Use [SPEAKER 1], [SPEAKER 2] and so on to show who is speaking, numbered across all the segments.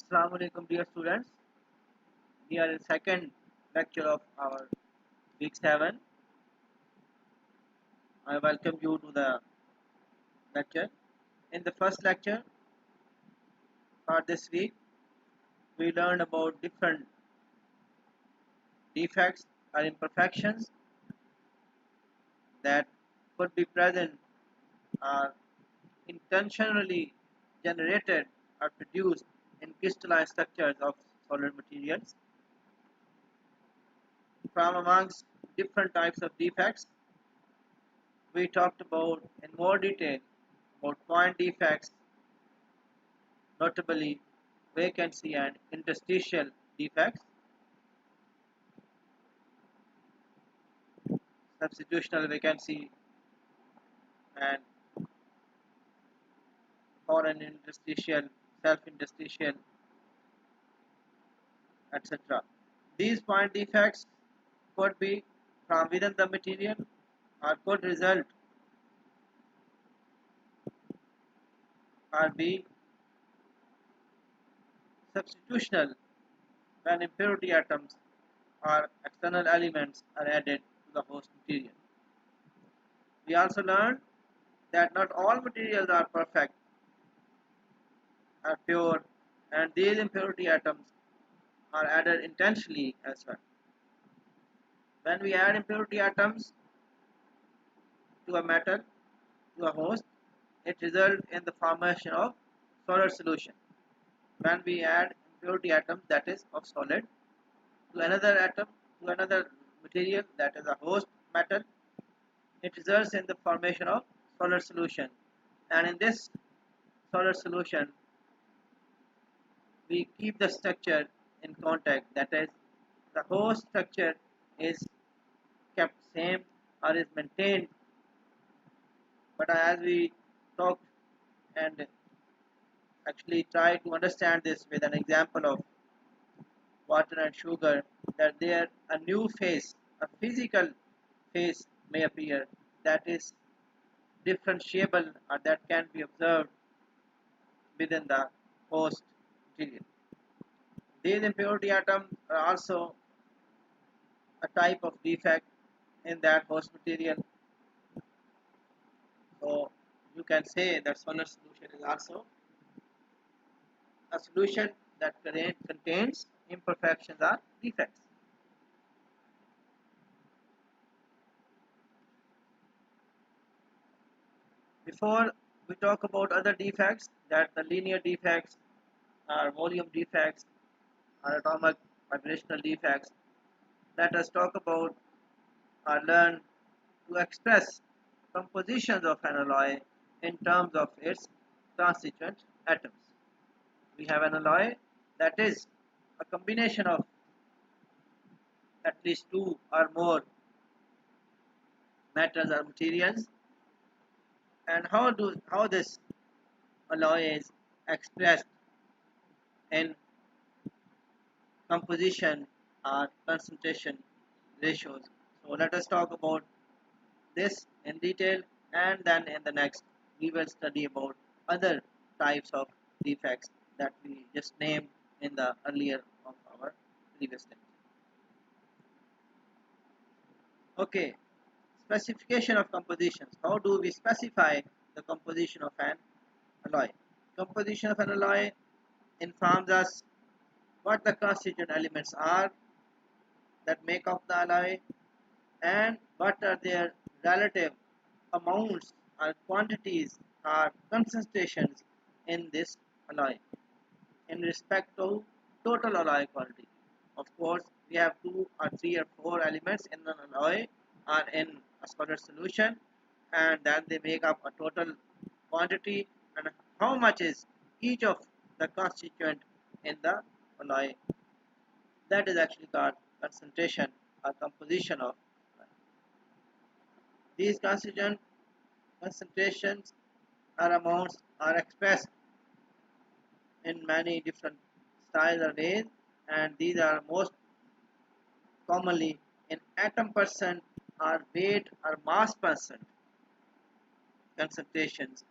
[SPEAKER 1] Assalamu alaikum dear students. We are in second lecture of our week 7. I welcome you to the lecture. In the first lecture for this week, we learned about different defects or imperfections that could be present or intentionally generated or produced in crystalline structures of solid materials. From amongst different types of defects, we talked about in more detail about point defects, notably vacancy and interstitial defects, substitutional vacancy and foreign interstitial, self-interstitial, etc. These point defects could be from within the material or could result or be substitutional when impurity atoms or external elements are added to the host material. We also learned that not all materials are perfect or pure, and these impurity atoms are added intentionally as well. When we add impurity atoms to a metal, to a host, it results in the formation of solid solution. When we add impurity atom that is of solid to another atom, to another material that is a host metal, it results in the formation of solid solution. And in this solid solution, we keep the structure in contact, that is, the host structure is kept same or is maintained. But as we talked and actually try to understand this with an example of water and sugar, that there a new phase, a physical phase may appear that is differentiable or that can be observed within the host material. These impurity atoms are also a type of defect in that host material. So you can say that solid solution is also a solution that contains imperfections or defects. Before we talk about other defects, that the linear defects or volume defects or atomic vibrational defects, let us talk about or learn to express compositions of an alloy in terms of its constituent atoms. We have an alloy that is a combination of at least two or more metals or materials, and how this alloy is expressed in composition or concentration ratios. So let us talk about this in detail, and then in the next we will study about other types of defects that we just named in the earlier of our previous lecture. Okay, specification of compositions. How do we specify the composition of an alloy? Composition of an alloy informs us what the constituent elements are that make up the alloy and what are their relative amounts or quantities or concentrations in this alloy in respect to total alloy quantity. Of course, we have 2 or 3 or 4 elements in an alloy or in a solid solution, and then they make up a total quantity, and how much is each of the constituent in the alloy. That is actually called concentration or composition of alloy. These constituent concentrations or amounts are expressed in many different styles or ways, and these are most commonly in atom percent or weight or mass percent concentrations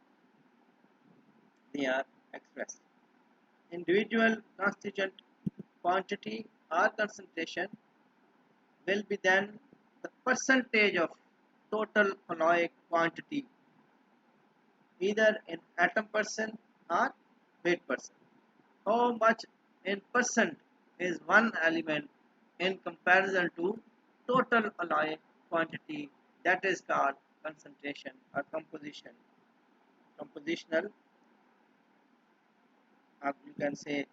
[SPEAKER 1] they are expressed. individual constituent quantity or concentration will be then the percentage of total alloy quantity, either in atom percent or weight percent. How much in percent is one element in comparison to total alloy quantity, that is called concentration or compositional, or you can say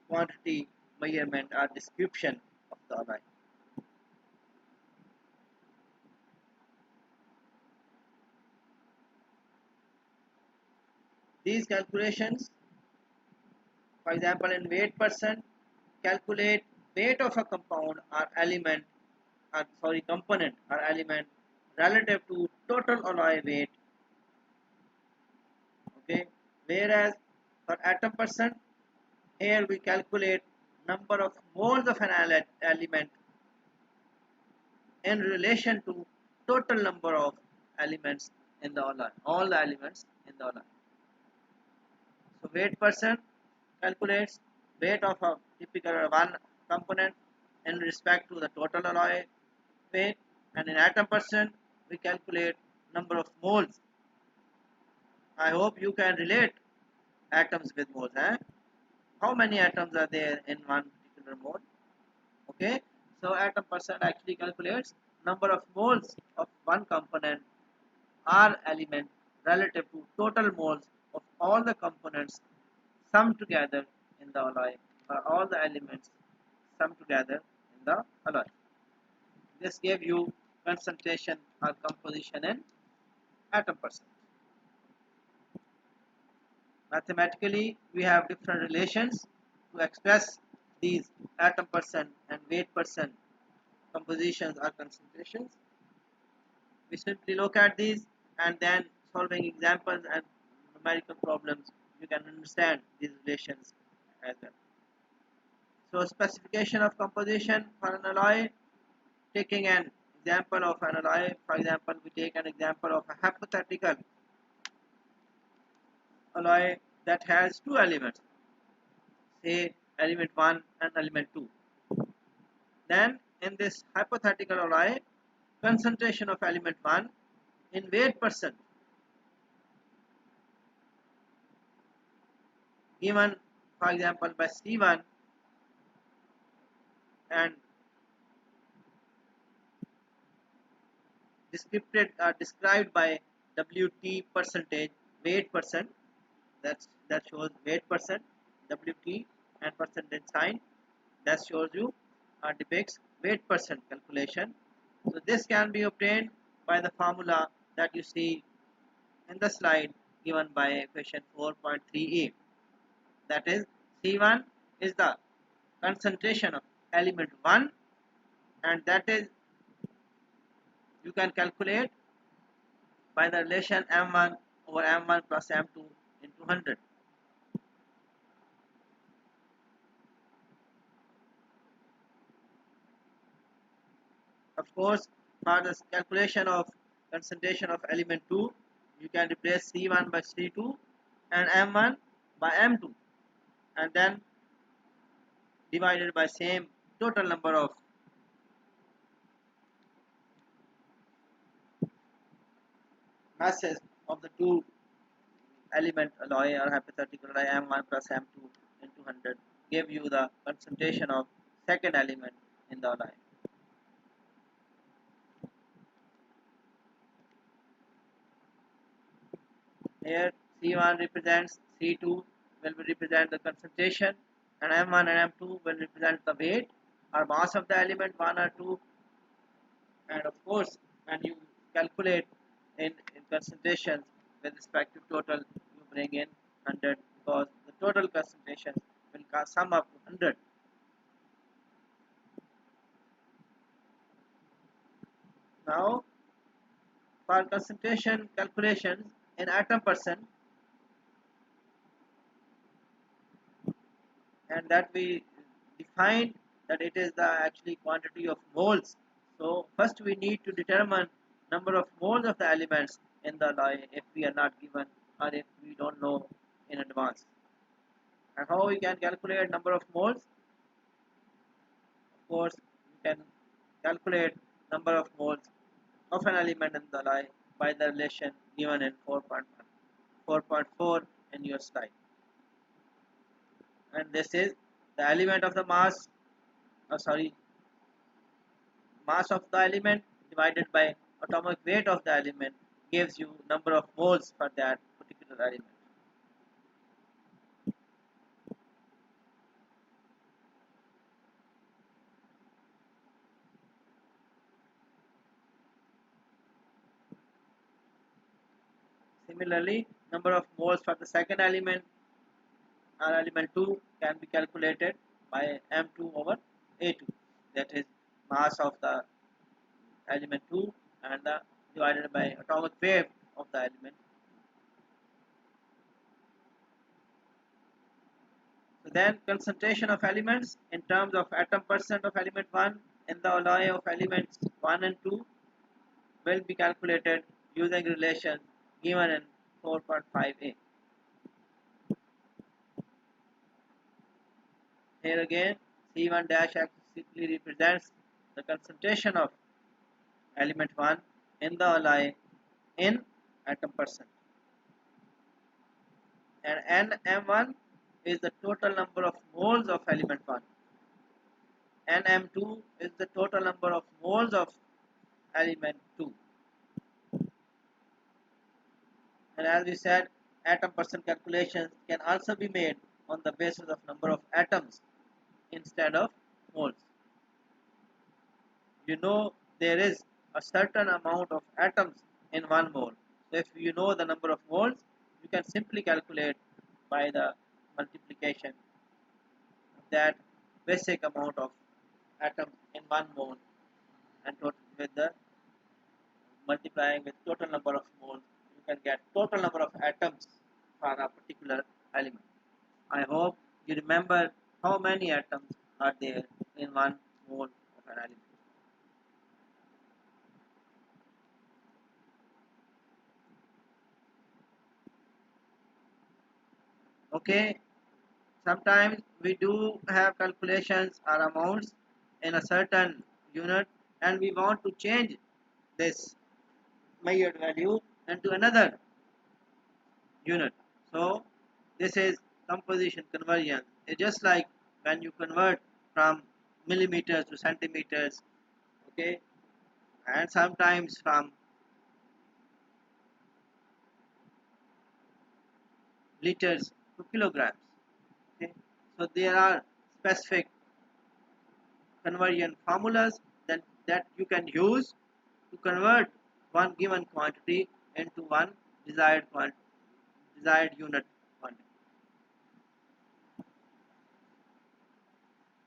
[SPEAKER 1] quantity measurement or description of the alloy. These calculations, for example, in weight percent, calculate weight of a compound or element, or sorry, component or element relative to total alloy weight. Okay, whereas for atom percent, here we calculate number of moles of an element in relation to total number of elements in the alloy, all the elements in the alloy. So weight percent calculates weight of a typical one component in respect to the total alloy weight, and in atom percent we calculate number of moles. I hope you can relate atoms with moles. How many atoms are there in one particular mole? Okay, so atom percent actually calculates number of moles of one component or element relative to total moles of all the components summed together in the alloy, or all the elements summed together in the alloy. This gave you concentration or composition in atom percent. Mathematically, we have different relations to express these atom percent and weight percent compositions or concentrations. We simply look at these, and then solving examples and numerical problems, you can understand these relations as well. So specification of composition for an alloy, taking an example of an alloy. For example, we take an example of a hypothetical alloy that has two elements, say element 1 and element 2. Then in this hypothetical alloy, concentration of element 1 in weight percent given, for example, by C1, and described by WT percentage, weight percent. That shows weight percent, WT, and percentage sign that shows you depicts weight percent calculation. So this can be obtained by the formula that you see in the slide given by question 4.3a. That is, C1 is the concentration of element 1, and that is you can calculate by the relation M1 over M1 plus M2 into 100. Of course, for the calculation of concentration of element 2, you can replace C1 by C2 and M1 by M2, and then divided by same total number of masses of the two element alloy or hypothetical alloy M1 plus M2 into 100 give you the concentration of second element in the alloy. Here C1 represents, C2 will represent the concentration, and M1 and M2 will represent the weight or mass of the element 1 or 2. And of course, when you calculate in concentrations with respect to total, you bring in 100, because the total concentration will sum up to 100. Now, for concentration calculations in atom percent, and that we defined that it is the actually quantity of moles. So first we need to determine number of moles of the elements in the alloy if we are not given or if we don't know in advance. And how we can calculate number of moles? Of course, you can calculate number of moles of an element in the alloy by the relation given in 4.4 in your slide. And this is the element of the mass, mass of the element divided by atomic weight of the element gives you number of moles for that particular element. Similarly, number of moles for the second element or element 2 can be calculated by m2 over a2, that is mass of the element 2 and the divided by atomic weight of the element. So then concentration of elements in terms of atom percent of element 1 in the alloy of elements 1 and 2 will be calculated using relation given in 4.5a. Here again C1 dash simply represents the concentration of element 1 in the alloy in atom percent, and nm1 is the total number of moles of element 1, nm2 is the total number of moles of element 2. And as we said, atom percent calculations can also be made on the basis of number of atoms instead of moles. You know there is a certain amount of atoms in 1 mole. So if you know the number of moles, you can simply calculate by the multiplication of that basic amount of atoms in 1 mole and total with the multiplying with total number of moles, you can get total number of atoms for a particular element. I hope you remember how many atoms are there in 1 mole of an element. Okay, sometimes we do have calculations or amounts in a certain unit and we want to change this measured value into another unit. So this is composition conversion. It's just like when you convert from millimeters to centimeters, okay, and sometimes from liters to kilograms. Okay, so there are specific conversion formulas that you can use to convert one given quantity into one desired unit quantity.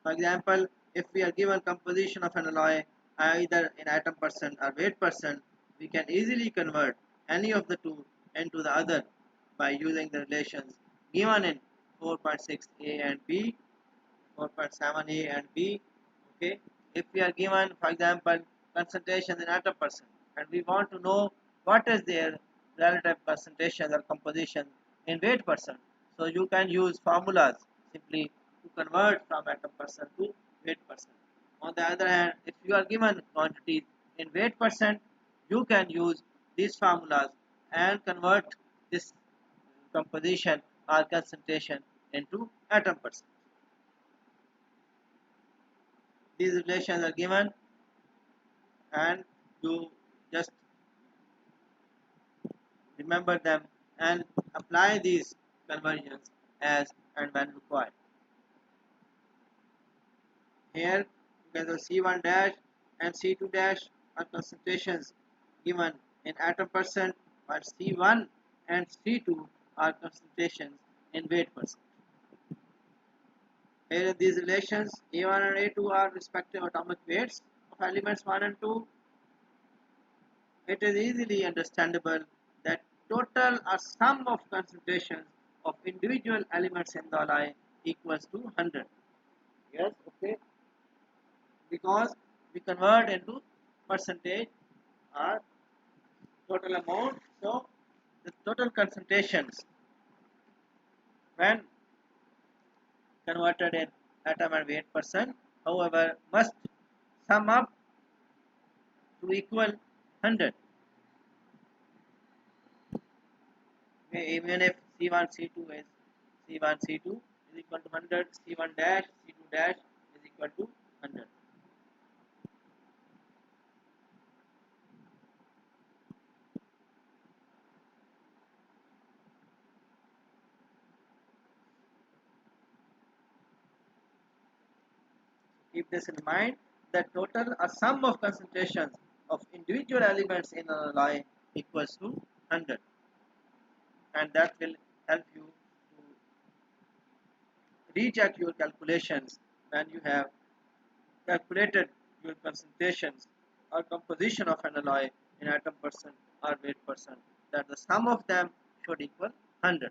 [SPEAKER 1] For example, if we are given composition of an alloy either in atom percent or weight percent, we can easily convert any of the two into the other by using the relations given in 4.6a and b, 4.7a and b. Okay, if we are given, for example, concentration in atom percent and we want to know what is their relative concentration or composition in weight percent, so you can use formulas simply to convert from atom percent to weight percent. On the other hand, if you are given quantities in weight percent, you can use these formulas and convert this composition or concentration into atom percent. These relations are given and you just remember them and apply these conversions as and when required. Here you can see C1 dash and C2 dash are concentrations given in atom percent, while C1 and C2 are concentrations in weight percent. Here in these relations, A1 and A2 are respective atomic weights of elements 1 and 2. It is easily understandable that total or sum of concentrations of individual elements in the alloy equals to 100. Yes, okay. Because we convert into percentage or total amount. So the total concentrations when converted in atom and weight percent, however, must sum up to equal 100. Even if C1 C2 is C1 C2 is equal to 100, C1 dash C2 dash is equal to 100. Keep this in mind. The total or sum of concentrations of individual elements in an alloy equals to 100, and that will help you to recheck your calculations when you have calculated your concentrations or composition of an alloy in atom percent or weight percent, that the sum of them should equal 100.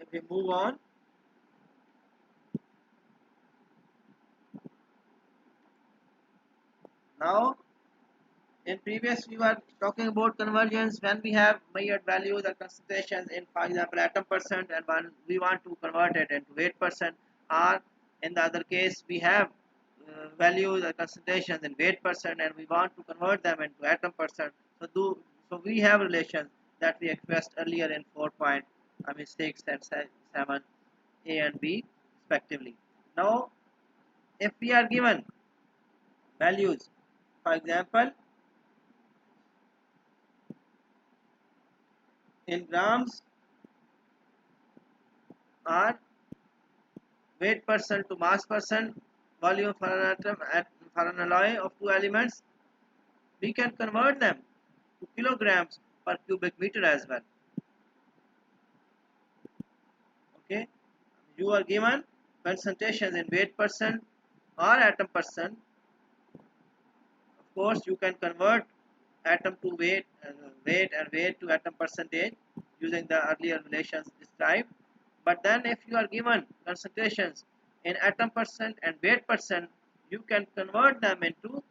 [SPEAKER 1] If we move on, now in previous we were talking about conversions when we have measured values or concentrations in, for example, atom percent, and when we want to convert it into weight percent, or in the other case we have values or concentrations in weight percent and we want to convert them into atom percent. So we have relations that we expressed earlier in 6 and 7, A and B respectively. Now if we are given values, for example, in grams or weight percent to mass percent volume for an atom for an alloy of two elements, we can convert them to kilograms per cubic meter as well. Okay, you are given concentrations in weight percent or atom percent. Of course, you can convert atom to weight, weight and weight to atom percentage using the earlier relations described. But then if you are given concentrations in atom percent and weight percent, you can convert them into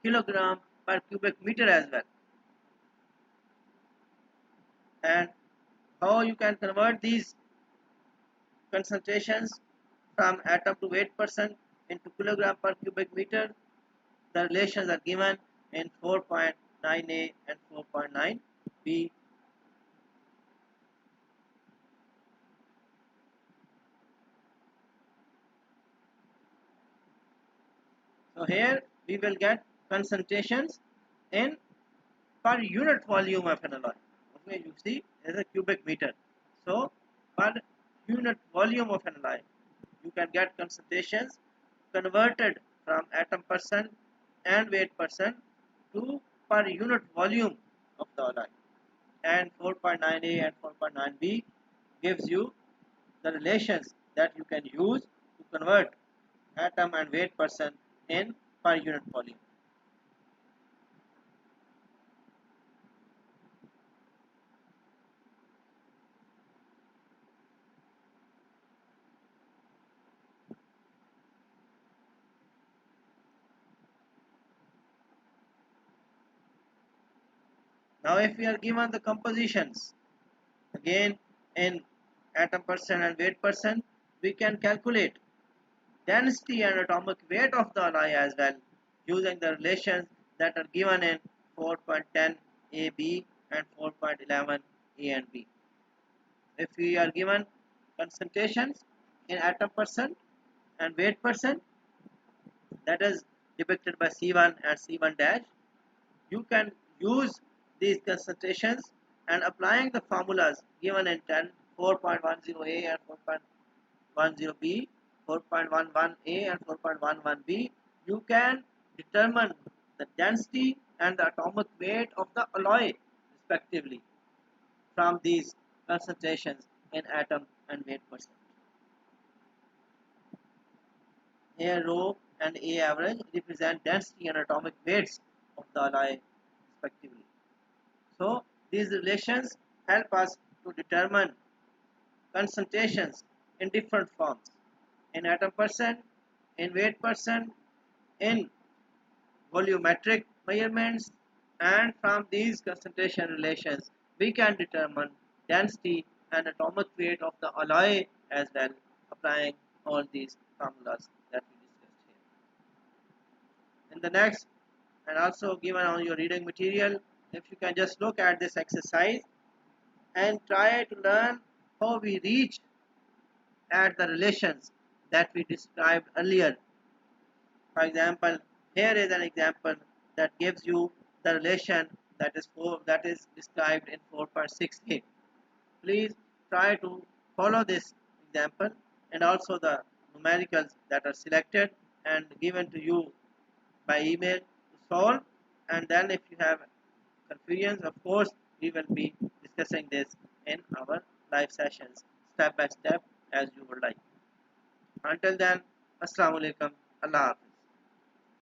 [SPEAKER 1] kilogram per cubic meter as well. And how you can convert these concentrations from atom to weight percent into kilogram per cubic meter? The relations are given in 4.9a and 4.9b. So here we will get concentrations in per unit volume of an alloy. Okay, you see there is a cubic meter. So per unit volume of an alloy, you can get concentrations converted from atom percent and weight percent to per unit volume of the alloy. And 4.9a and 4.9b gives you the relations that you can use to convert atom and weight percent in per unit volume. Now if we are given the compositions again in atom percent and weight percent, we can calculate density and atomic weight of the alloy as well using the relations that are given in 4.10 AB and 4.11 A and B. If we are given concentrations in atom percent and weight percent, that is depicted by C1 and C1 dash, you can use these concentrations and applying the formulas given in 10, 4.10A and 4.10B, 4.11A and 4.11B, you can determine the density and the atomic weight of the alloy respectively from these concentrations in atom and weight percent. Here rho and A average represent density and atomic weights of the alloy respectively. So these relations help us to determine concentrations in different forms, in atom percent, in weight percent, in volumetric measurements, and from these concentration relations we can determine density and atomic weight of the alloy as well, applying all these formulas that we discussed here. In the next, and also given on your reading material, if you can just look at this exercise and try to learn how we reach at the relations that we described earlier. For example, here is an example that gives you the relation that is described in 4.6a. Please try to follow this example and also the numericals that are selected and given to you by email to solve. And then if you have confusions, of course we will be discussing this in our live sessions step by step as you would like. Until then, Assalamu alaikum. Allah Hafiz.